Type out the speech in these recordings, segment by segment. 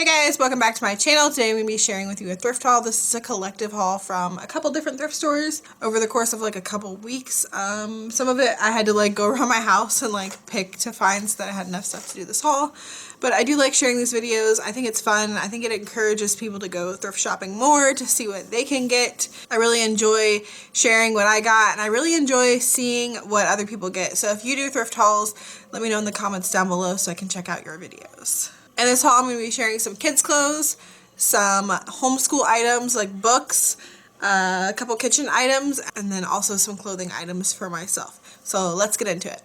Hey guys, welcome back to my channel. Today I'm going to be sharing with you a thrift haul. This is a collective haul from a couple different thrift stores over the course of like a couple weeks. Some of it I had to like go around my house and like pick to find so that I had enough stuff to do this haul. But I do like sharing these videos. I think it's fun. I think it encourages people to go thrift shopping more to see what they can get. I really enjoy sharing what I got, and I really enjoy seeing what other people get. So if you do thrift hauls, let me know in the comments down below so I can check out your videos. In this haul, I'm going to be sharing some kids' clothes, some homeschool items like books, a couple kitchen items, and then also some clothing items for myself. So let's get into it.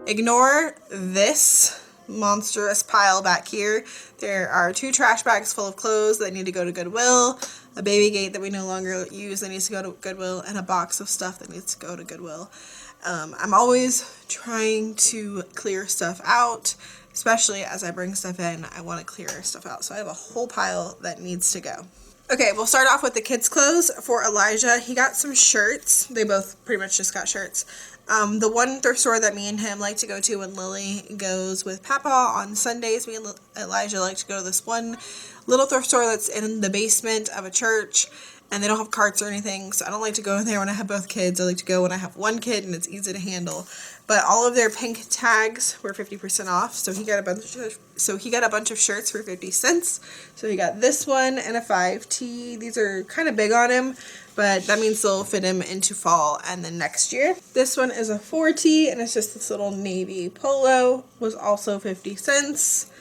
Ignore this monstrous pile back here. There are 2 trash bags full of clothes that need to go to Goodwill, a baby gate that we no longer use that needs to go to Goodwill, and a box of stuff that needs to go to Goodwill. I'm always trying to clear stuff out, especially as I bring stuff in. I want to clear stuff out, so I have a whole pile that needs to go. Okay, we'll start off with the kids' clothes. For Elijah, he got some shirts. They both pretty much just got shirts. The one thrift store that me and him like to go to when Lily goes with Papa on Sundays, me and Elijah like to go to this one little thrift store that's in the basement of a church, and they don't have carts or anything, so I don't like to go in there when I have both kids. I like to go when I have one kid and it's easy to handle. But all of their pink tags were 50% off, so he got a bunch of shirts for 50 cents. So he got this one and a 5T. These are kind of big on him, but that means they'll fit him into fall and then next year. This one is a 4T, and it's just this little navy polo, was also 50 cents.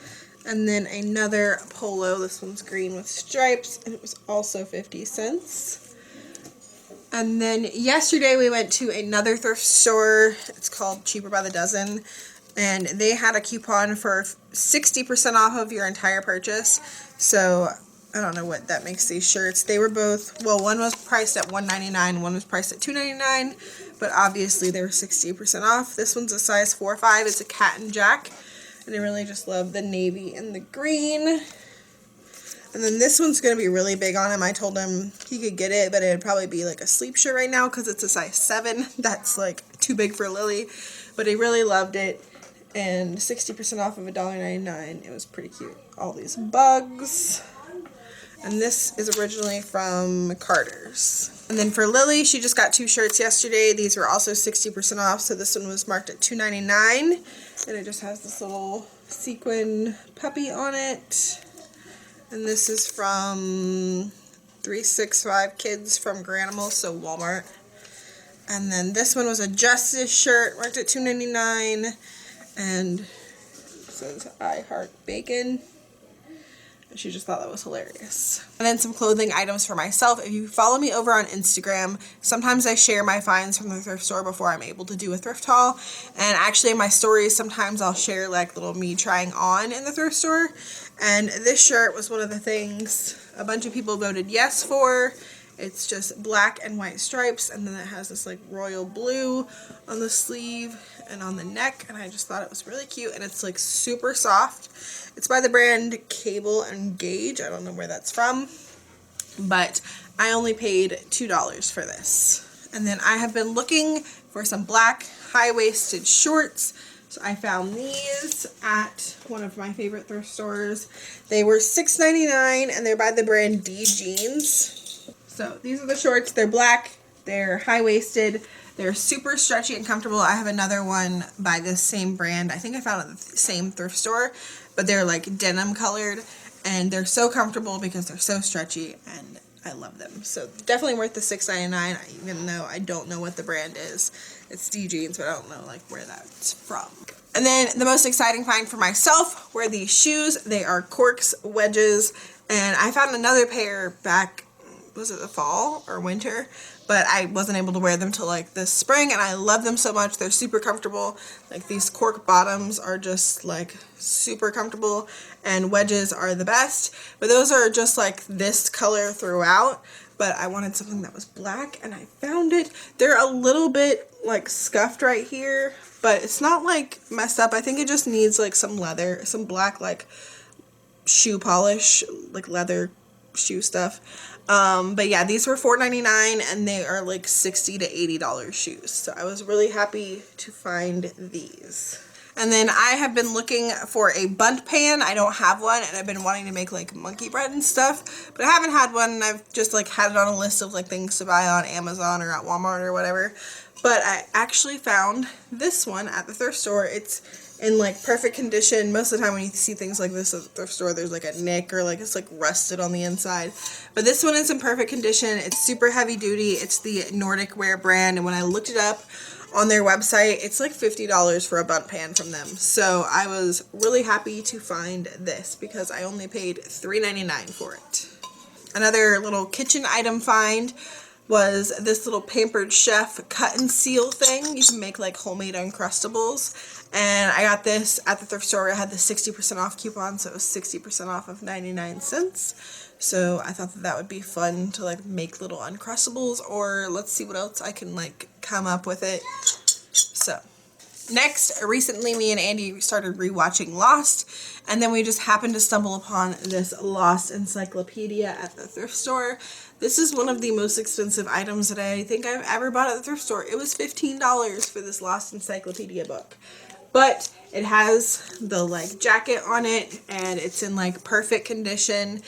And then another polo, this one's green with stripes, and it was also 50 cents. And then yesterday we went to another thrift store. It's called Cheaper by the Dozen, and they had a coupon for 60% off of your entire purchase. So I don't know what that makes these shirts. They were both, well, one was priced at $1.99, one was priced at $2.99, but obviously they were 60% off. This one's a size 4-5. It's a Cat and Jack. And I really just love the navy and the green. And then this one's going to be really big on him. I told him he could get it, but it would probably be like a sleep shirt right now because it's a size 7. That's like too big for Lily. But he really loved it. And 60% off of $1.99. It was pretty cute. All these bugs. And this is originally from Carter's. And then for Lily, she just got 2 shirts yesterday. These were also 60% off. So this one was marked at $2.99. And it just has this little sequin puppy on it. And this is from 365 Kids from Granimal, so Walmart. And then this one was a Justice shirt, marked at $2.99. And it says I Heart Bacon. She just thought that was hilarious. And then some clothing items for myself. If you follow me over on Instagram, sometimes I share my finds from the thrift store before I'm able to do a thrift haul. And actually in my stories, sometimes I'll share like little me trying on in the thrift store. And this shirt was one of the things a bunch of people voted yes for. It's just black and white stripes, and then it has this like royal blue on the sleeve and on the neck, and I just thought it was really cute, and it's like super soft. It's by the brand Cable and Gauge. I don't know where that's from, but I only paid $2 for this. And then I have been looking for some black high-waisted shorts. So I found these at one of my favorite thrift stores. They were $6.99, and they're by the brand D Jeans. So these are the shorts. They're black, they're high-waisted, they're super stretchy and comfortable. I have another one by this same brand. I think I found it at the same thrift store, but they're like denim colored, and they're so comfortable because they're so stretchy, and I love them. So definitely worth the $6.99, even though I don't know what the brand is. It's D Jeans, but I don't know like where that's from. And then the most exciting find for myself were these shoes. They are Corks wedges, and I found another pair back, was it the fall or winter, but I wasn't able to wear them till like this spring, and I love them so much. They're super comfortable. Like these cork bottoms are just like super comfortable, and wedges are the best, but those are just like this color throughout. But I wanted something that was black, and I found it. They're a little bit like scuffed right here, but it's not like messed up. I think it just needs like some leather, some black like shoe polish, like leather shoe stuff. But yeah, these were $4.99, and they are like $60 to $80 shoes. So I was really happy to find these. And then I have been looking for a bundt pan. I don't have one, and I've been wanting to make like monkey bread and stuff, but I haven't had one, and I've just like had it on a list of like things to buy on Amazon or at Walmart or whatever. But I actually found this one at the thrift store. It's in like perfect condition. Most of the time when you see things like this at the thrift store, there's like a nick or like it's like rusted on the inside. But this one is in perfect condition. It's super heavy duty. It's the Nordic Wear brand, and when I looked it up on their website, it's like $50 for a bundt pan from them. So I was really happy to find this because I only paid $3.99 for it. Another little kitchen item find was this little Pampered Chef cut and seal thing. You can make like homemade Uncrustables. And I got this at the thrift store. I had the 60% off coupon, so it was 60% off of 99 cents. So I thought that that would be fun to like make little Uncrustables, or let's see what else I can like come up with it. So next, recently me and Andy started rewatching Lost, and then we just happened to stumble upon this Lost encyclopedia at the thrift store. This is one of the most expensive items that I think I've ever bought at the thrift store. It was $15 for this Lost encyclopedia book. But it has the like jacket on it, and it's in like perfect condition.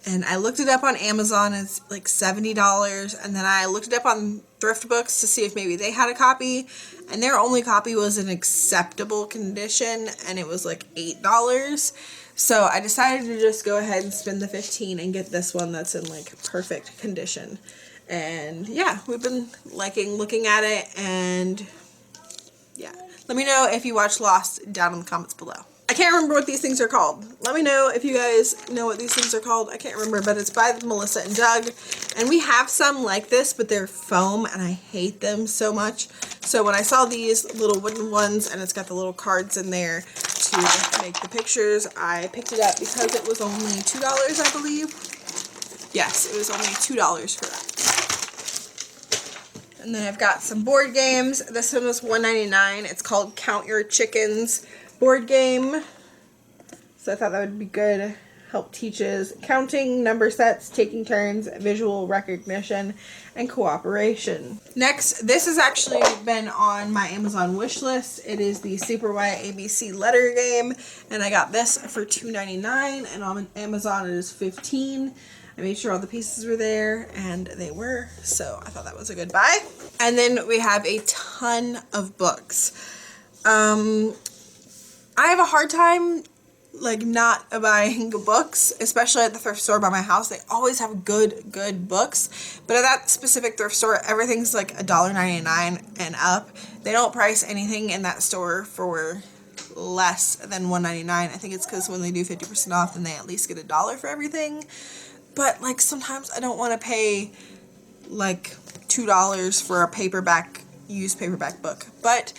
And I looked it up on Amazon. It's like $70. And then I looked it up on Thrift Books to see if maybe they had a copy. And their only copy was in acceptable condition, and it was like $8. So I decided to just go ahead and spend the $15 and get this one that's in like perfect condition. And yeah, we've been liking looking at it, and yeah. Let me know if you watch Lost down in the comments below. I can't remember what these things are called. Let me know if you guys know what these things are called. I can't remember, but it's by Melissa and Doug. And we have some like this, but they're foam, and I hate them so much. So when I saw these little wooden ones, and it's got the little cards in there to make the pictures, I picked it up because it was only $2, I believe. Yes, it was only $2 for that. And then I've got some board games. This one was $1.99. It's called Count Your Chickens board game. So I thought that would be good. Help teaches counting, number sets, taking turns, visual recognition, and cooperation. Next, this has actually been on my Amazon wish list. It is the Super Y ABC letter game, and I got this for $2.99, and on Amazon it is $15. I made sure all the pieces were there, and they were, so I thought that was a good buy. And then we have a ton of books. I have a hard time like not buying books, especially at the thrift store by my house. They always have good books, but at that specific thrift store, everything's like $1.99 and up. They don't price anything in that store for less than $1.99. I think it's because when they do 50% off, then they at least get $1 for everything. But like sometimes I don't want to pay like $2 for a used paperback book. But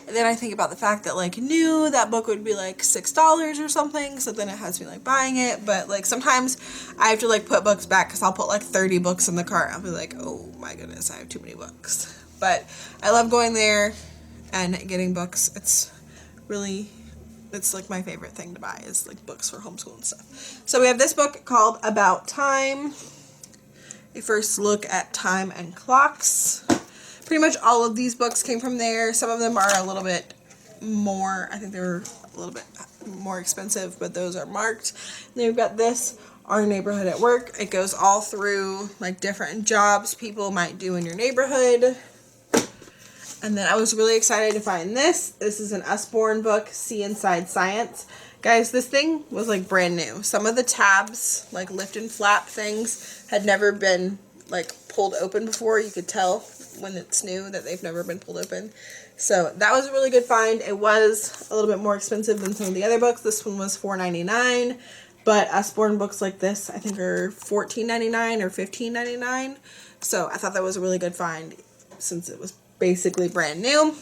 then I think about the fact that like new, that book would be like $6 or something. So then it has me like buying it. But like sometimes I have to like put books back because I'll put like 30 books in the cart. I'll be like, oh my goodness, I have too many books. But I love going there and getting books. It's like my favorite thing to buy is like books for homeschool and stuff. So we have this book called About Time. A first look at time and clocks. Pretty much all of these books came from there. Some of them are a little bit more, I think they're a little bit more expensive, but those are marked. And then we've got this, Our Neighborhood at Work. It goes all through like different jobs people might do in your neighborhood. And then I was really excited to find this. This is an Usborne book, See Inside Science. Guys, this thing was like brand new. Some of the tabs, like lift and flap things, had never been like pulled open before. You could tell when it's new that they've never been pulled open. So that was a really good find. It was a little bit more expensive than some of the other books. This one was $4.99, but Usborne books like this I think are $14.99 or $15.99. So I thought that was a really good find since it was basically brand new.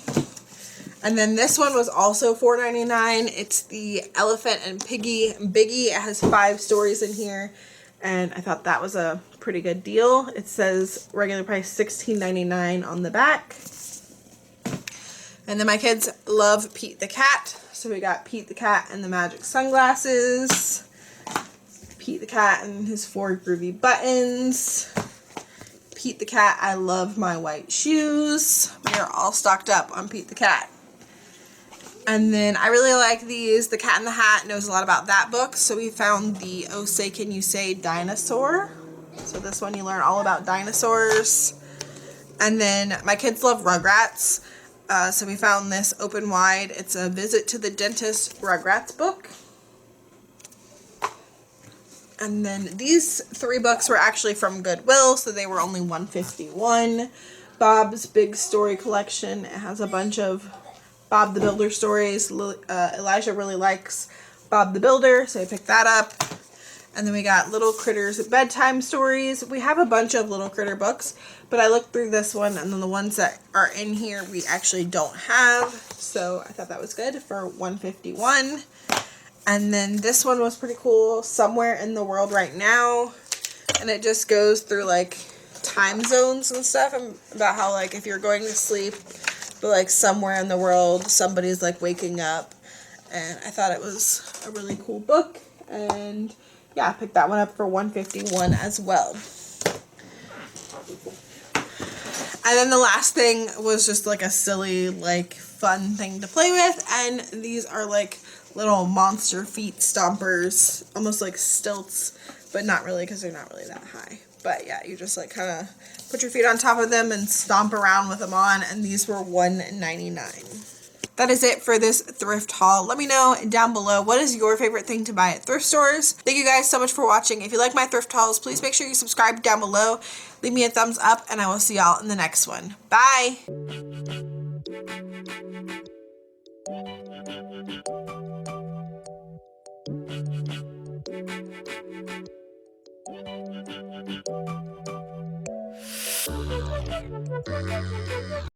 And then this one was also $4.99. It's the Elephant and Piggy Biggie. It has 5 stories in here, and I thought that was a pretty good deal. It says regular price $16.99 on the back. And then my kids love Pete the Cat, so we got Pete the Cat and the magic sunglasses, Pete the Cat and his 4 groovy buttons, Pete the Cat, I love my white shoes. We are all stocked up on Pete the Cat. And then I really like these. The Cat in the Hat knows a lot about that book. So we found the Oh Say Can You Say Dinosaur. So this one you learn all about dinosaurs. And then my kids love Rugrats. So we found this Open Wide. It's a Visit to the Dentist Rugrats book. And then these 3 books were actually from Goodwill, so they were only $1.51. Bob's Big Story Collection. It has a bunch of Bob the Builder stories. Elijah really likes Bob the Builder, so I picked that up. And then we got Little Critters Bedtime Stories. We have a bunch of Little Critter books, but I looked through this one, and then the ones that are in here we actually don't have. So I thought that was good for $1.51. And then this one was pretty cool, Somewhere in the World Right Now. And it just goes through like time zones and stuff, and about how like if you're going to sleep, but like somewhere in the world somebody's like waking up. And I thought it was a really cool book. And yeah, I picked that one up for $1.51 as well. And then the last thing was just like a silly, like fun thing to play with. And these are like little monster feet stompers, almost like stilts, but not really because they're not really that high. But yeah, you just like kind of put your feet on top of them and stomp around with them on. And these were $1.99. That is it for this thrift haul. Let me know down below, what is your favorite thing to buy at thrift stores? Thank you guys so much for watching. If you like my thrift hauls, please make sure you subscribe down below. Leave me a thumbs up, and I will see y'all in the next one. Bye!